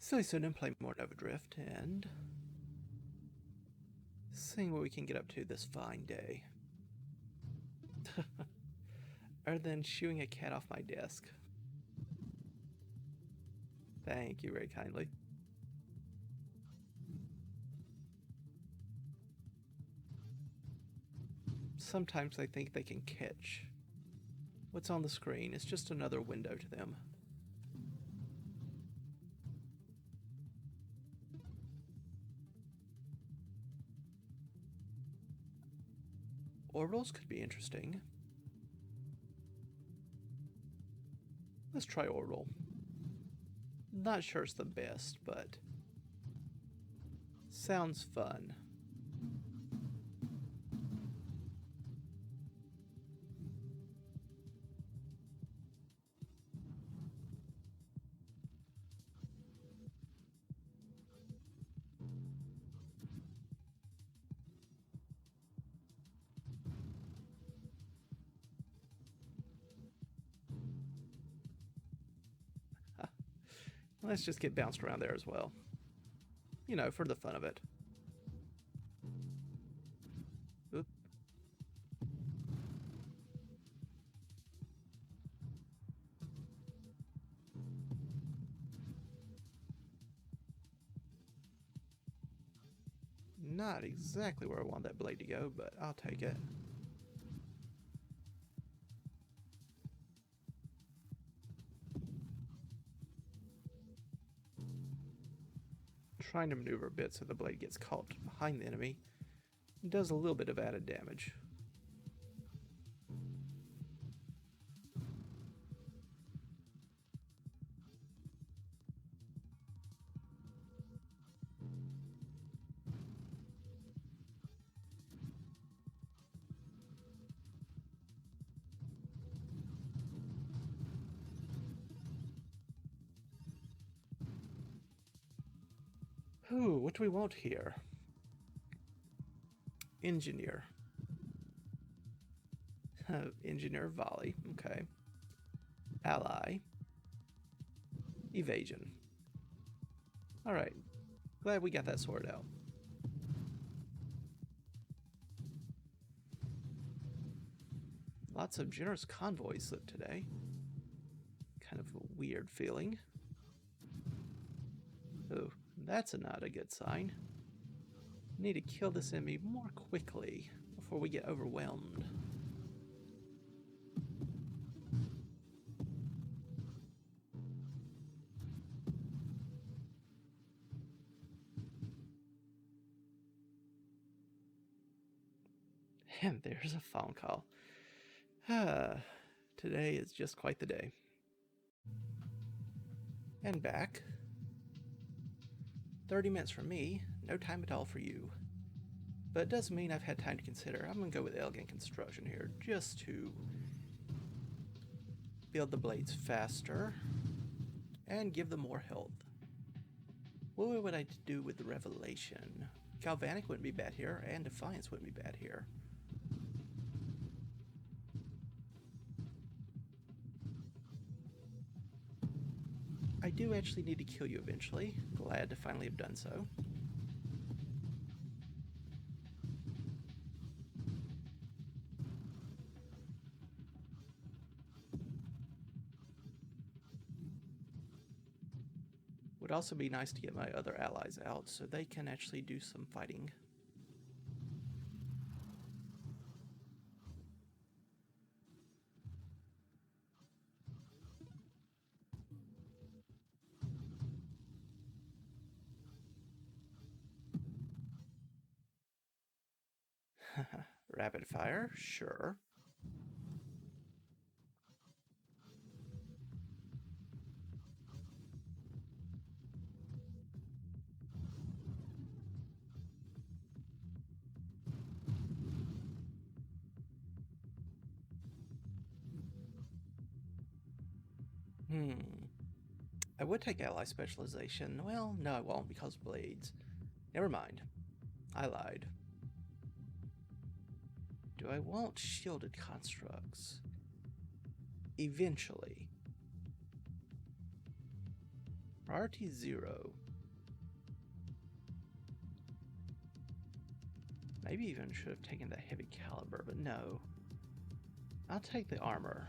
SillyPseudonym playing more Nova Drift and seeing what we can get up to this fine day. Other than shooing a cat off my desk. Thank you very kindly. Sometimes I think they can catch what's on the screen. It's just another window to them. Orbitals could be interesting. Let's try orbital. Not sure it's the best, but sounds fun. Let's just get bounced around there as well. You know, for the fun of it. Oop. Not exactly where I want that blade to go, but I'll take it. Trying to maneuver a bit so the blade gets caught behind the enemy. It does a little bit of added damage. Ooh, what do we want here? Engineer. Engineer volley, okay. Ally. Evasion. Alright, glad we got that sorted out. Lots of generous convoy slip today. Kind of a weird feeling. Oh, that's not a good sign. Need to kill this enemy more quickly before we get overwhelmed. And there's a phone call. Today is just quite the day. And back. 30 minutes for me, no time at all for you. But it doesn't mean I've had time to consider. I'm going to go with elegant construction here, just to build the blades faster and give them more health. What would I do with the Revelation? Galvanic wouldn't be bad here, and Defiance wouldn't be bad here. I do actually need to kill you eventually. Glad to finally have done so. Would also be nice to get my other allies out so they can actually do some fighting. Rapid fire, sure. I would take ally specialization. Well, no I won't because of blades. Never mind. I lied. Do I want shielded constructs? Eventually. Priority 0. Maybe even should have taken the heavy caliber, but no. I'll take the armor.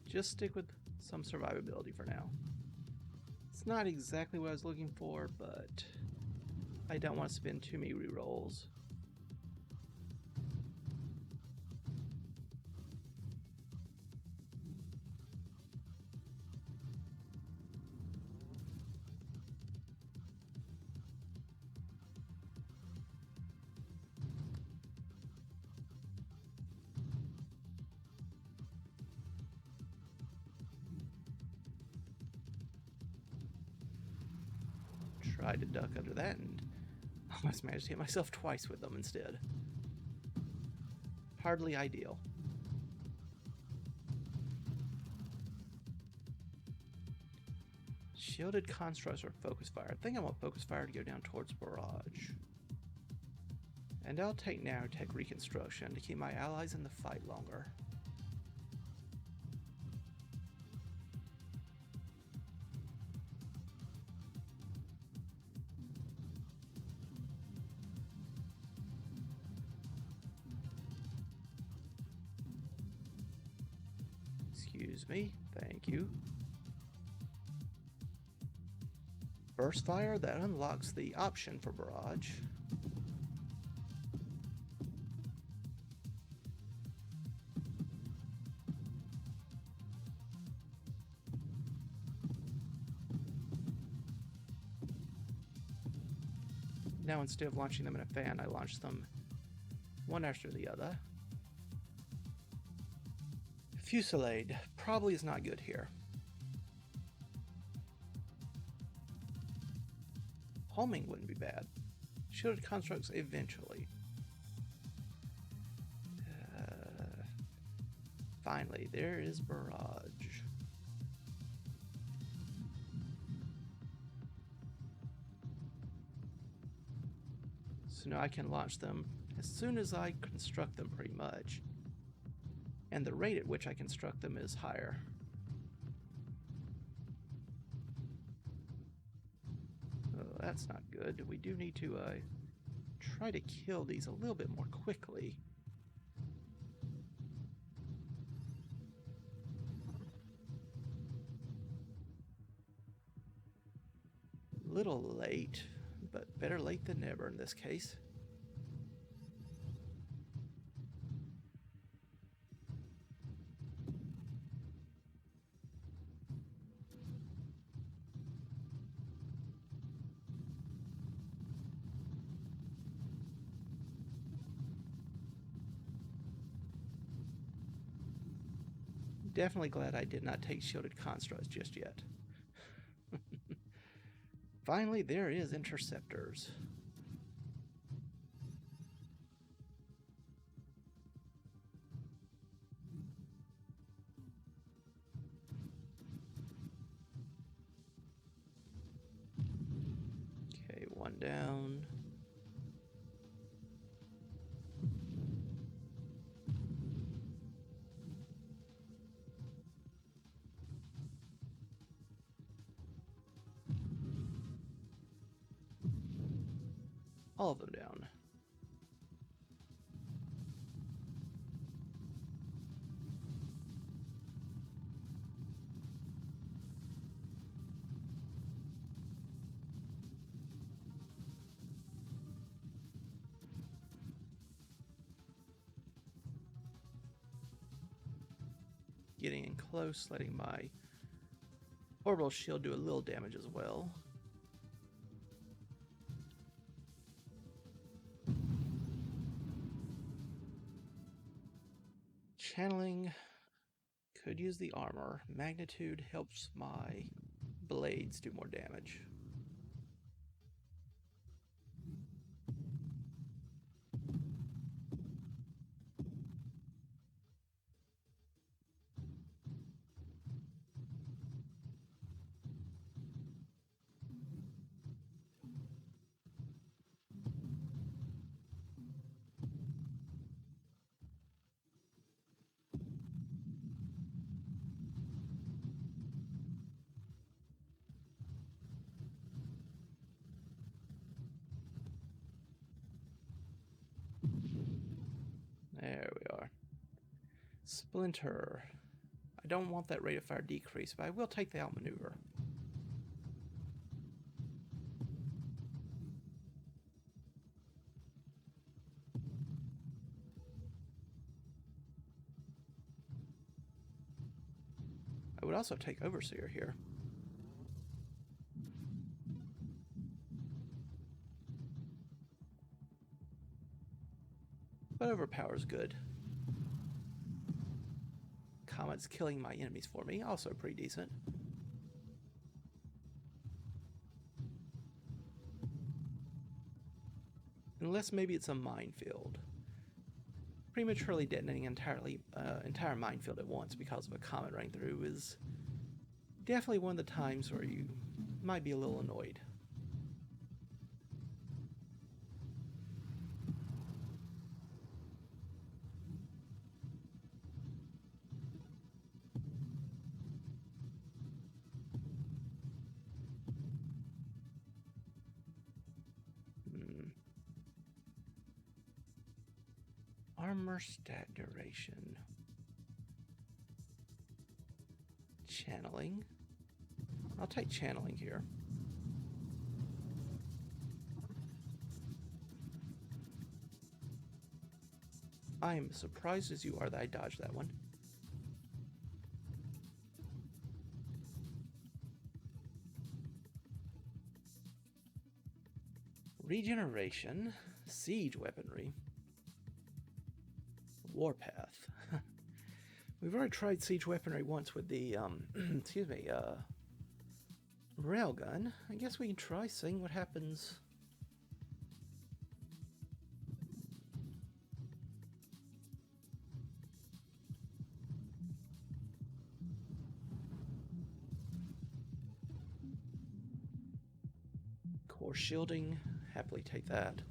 Just stick with some survivability for now. It's not exactly what I was looking for, but I don't want to spend too many rerolls. Tried to duck under that and almost managed to hit myself twice with them instead. Hardly ideal. Shielded constructs or focus fire. I think I want focus fire to go down towards Barrage. And I'll take nanotech reconstruction to keep my allies in the fight longer. Excuse me, thank you. Burst fire, that unlocks the option for Barrage. Now instead of launching them in a fan, I launch them one after the other. Fusillade probably is not good here. Homing wouldn't be bad. Shielded constructs eventually. Finally, there is Barrage. So now I can launch them as soon as I construct them, pretty much. And the rate at which I construct them is higher. Oh, that's not good. We do need to try to kill these a little bit more quickly. Little late, but better late than never in this case. Definitely glad I did not take shielded constructs just yet. Finally, there is interceptors. Okay, one down. All of them down. Getting in close, letting my orbital shield do a little damage as well. Channeling could use the armor. Magnitude helps my blades do more damage. Splinter. I don't want that rate of fire decrease, but I will take the outmaneuver. I would also take Overseer here. But Overpower's good. Comet's killing my enemies for me, also pretty decent. Unless maybe it's a minefield. Prematurely detonating entire minefield at once because of a comet running through is definitely one of the times where you might be a little annoyed. Armor stat duration. Channeling. I'll take channeling here. I am surprised as you are that I dodged that one. Regeneration. Siege weaponry. Warpath. We've already tried siege weaponry once with the, railgun. I guess we can try seeing what happens. Core shielding. Happily take that.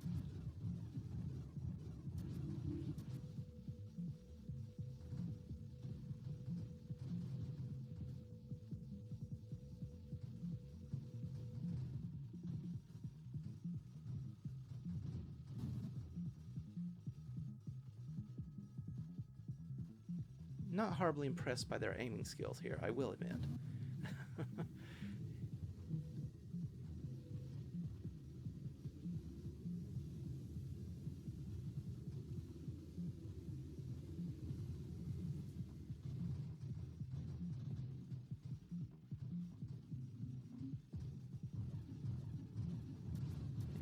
Not horribly impressed by their aiming skills here, I will admit.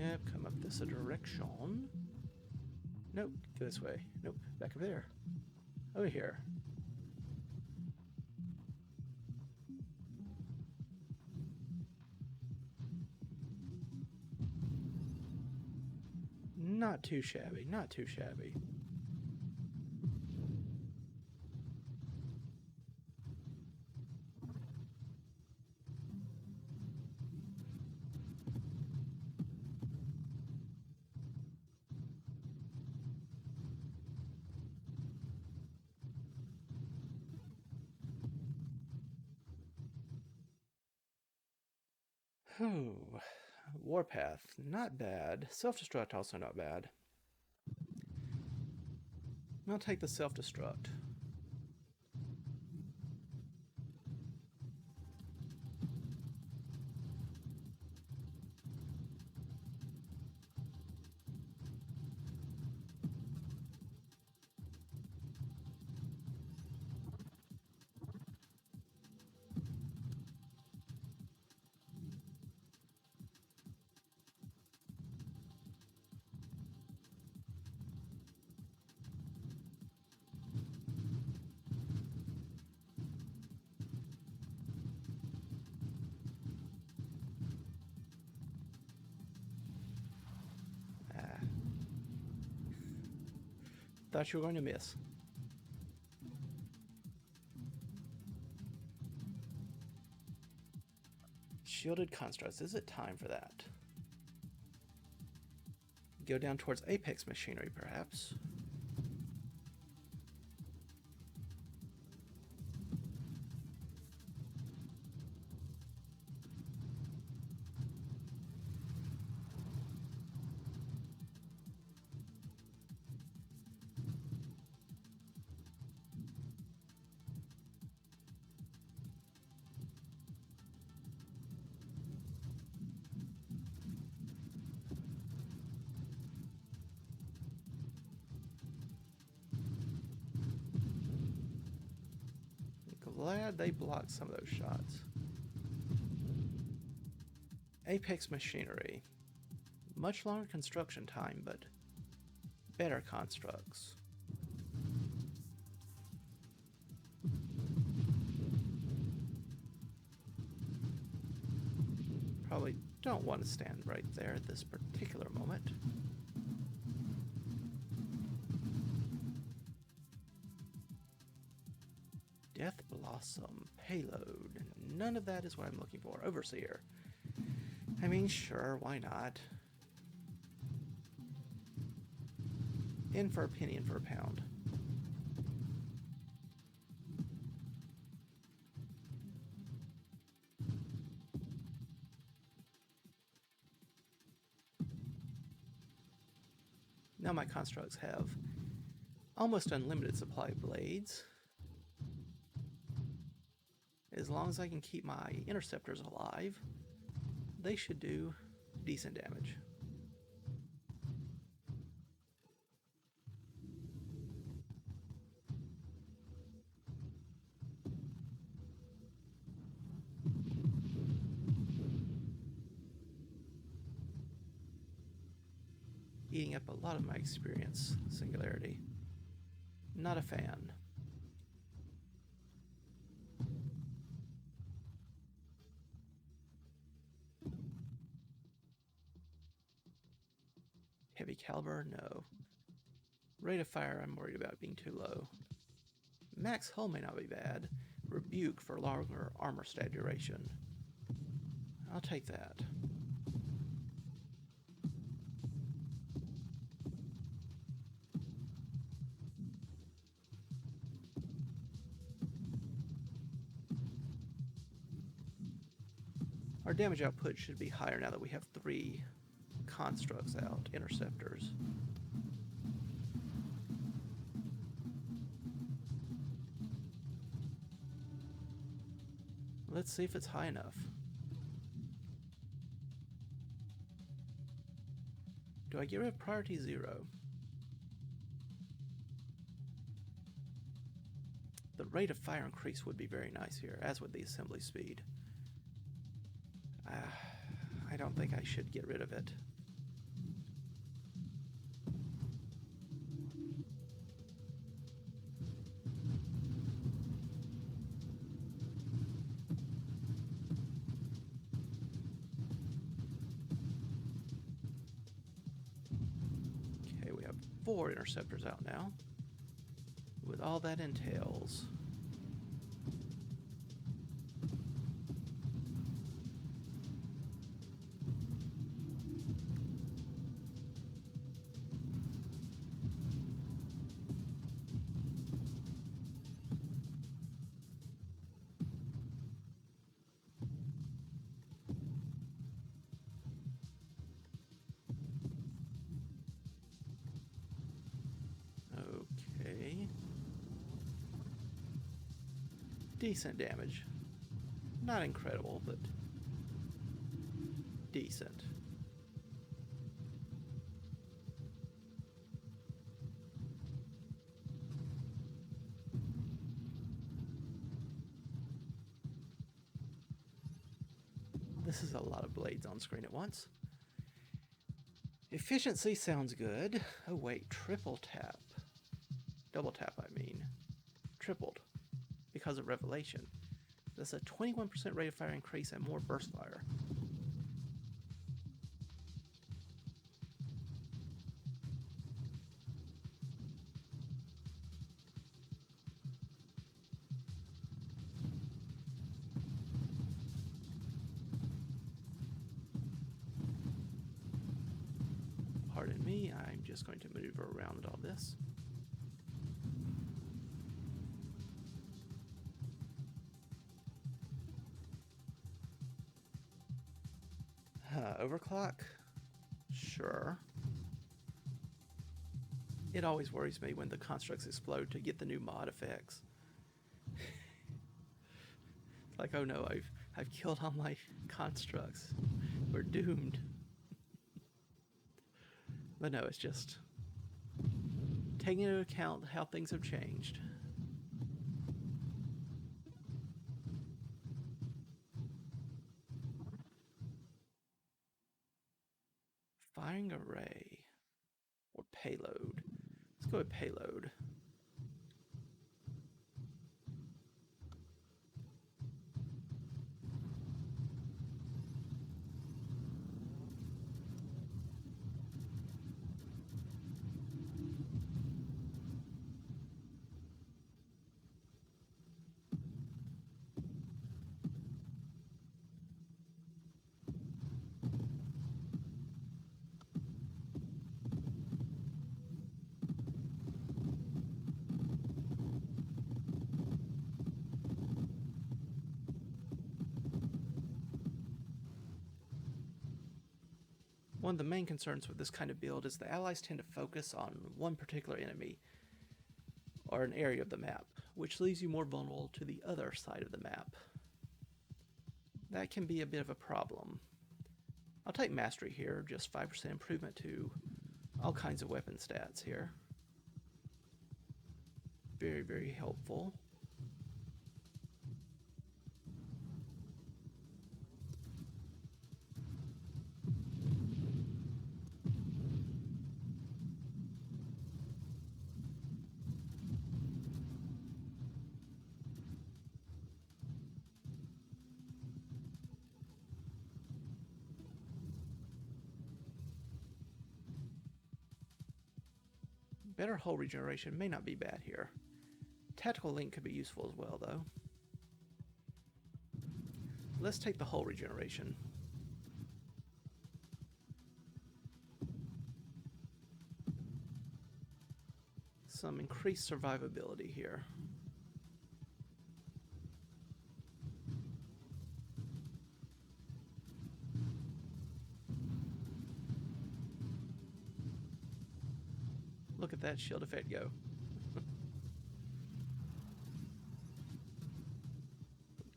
Yep, come up this direction. Nope, go this way. Nope, back over there. Over here. Not too shabby, not too shabby. Oh, Warpath, not bad. Self-destruct also not bad. I'll take the self-destruct. Thought you were going to miss. Shielded constructs. Is it time for that? Go down towards Apex machinery, perhaps. glad they blocked some of those shots. Apex Machinery. Much longer construction time, but better constructs. Probably don't want to stand right there at this particular moment. Death Blossom, payload. None of that is what I'm looking for. Overseer. I mean, sure, why not? In for a penny, in for a pound. Now my constructs have almost unlimited supply of blades. As long as I can keep my interceptors alive, they should do decent damage. Eating up a lot of my experience, Singularity. Not a fan. Heavy caliber? No. Rate of fire, I'm worried about being too low. Max hull may not be bad. Rebuke for longer armor stat duration. I'll take that. Our damage output should be higher now that we have 3 constructs out, interceptors. Let's see if it's high enough. Do I get rid of priority 0? The rate of fire increase would be very nice here, as would the assembly speed. I don't think I should get rid of it. Okay, we have 4 interceptors out now, with all that entails. Decent damage. Not incredible, but decent. This is a lot of blades on screen at once. Efficiency sounds good. Oh wait, triple tap. Double tap, I mean. Tripled. Because of Revelation. That's a 21% rate of fire increase and more burst fire. Pardon me, I'm just going to maneuver around all this. Overclock? Sure. It always worries me when the constructs explode to get the new mod effects. Like, oh no, I've killed all my constructs. We're doomed. But no, it's just taking into account how things have changed. Firing array or payload. Let's go with payload. One of the main concerns with this kind of build is the allies tend to focus on one particular enemy or an area of the map, which leaves you more vulnerable to the other side of the map. That can be a bit of a problem. I'll take Mastery here, just 5% improvement to all kinds of weapon stats here. Very, very helpful. Better hull regeneration may not be bad here. Tactical Link could be useful as well, though. Let's take the hull regeneration. Some increased survivability here. Look at that shield effect go.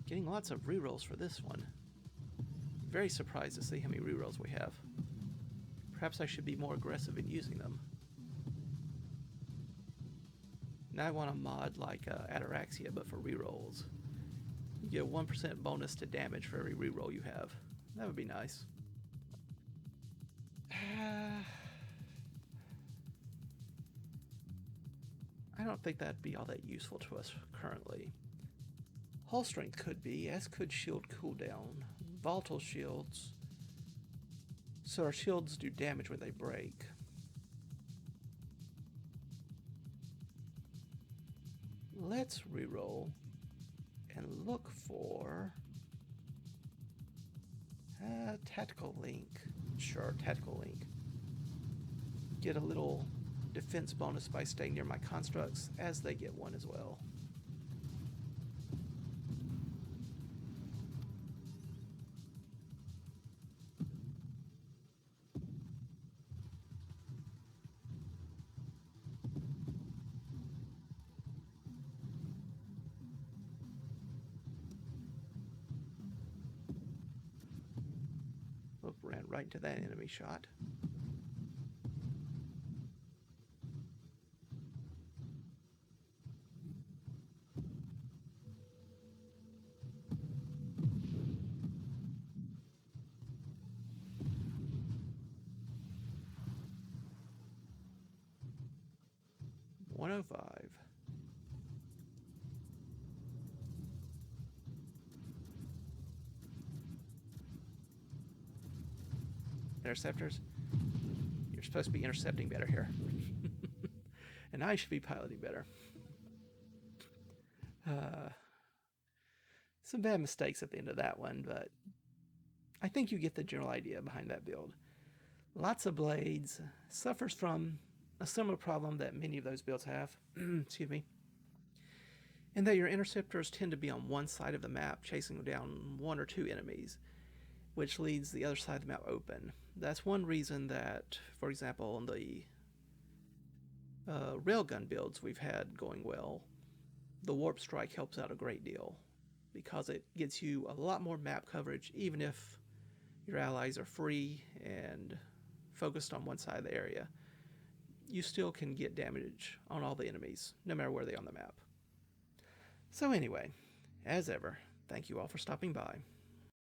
Getting lots of rerolls for this one. Very surprised to see how many rerolls we have. Perhaps I should be more aggressive in using them. Now I want a mod like Ataraxia, but for rerolls. You get a 1% bonus to damage for every reroll you have. That would be nice. I don't think that'd be all that useful to us currently. Hull strength could be, as could shield cooldown. Volatile shields. So our shields do damage when they break. Let's reroll and look for Tactical Link. Sure, Tactical Link. Get a little defense bonus by staying near my constructs, as they get one as well. Look, ran right into that enemy shot. $105. Interceptors? You're supposed to be intercepting better here. And I should be piloting better. Some bad mistakes at the end of that one, but I think you get the general idea behind that build. Lots of blades, suffers from a similar problem that many of those builds have, excuse me, in that your interceptors tend to be on one side of the map, chasing down one or two enemies, which leaves the other side of the map open. That's one reason that, for example, in the railgun builds we've had going well, the Warp Strike helps out a great deal, because it gets you a lot more map coverage, even if your allies are free and focused on one side of the area. You still can get damage on all the enemies, no matter where they are on the map. So anyway, as ever, thank you all for stopping by.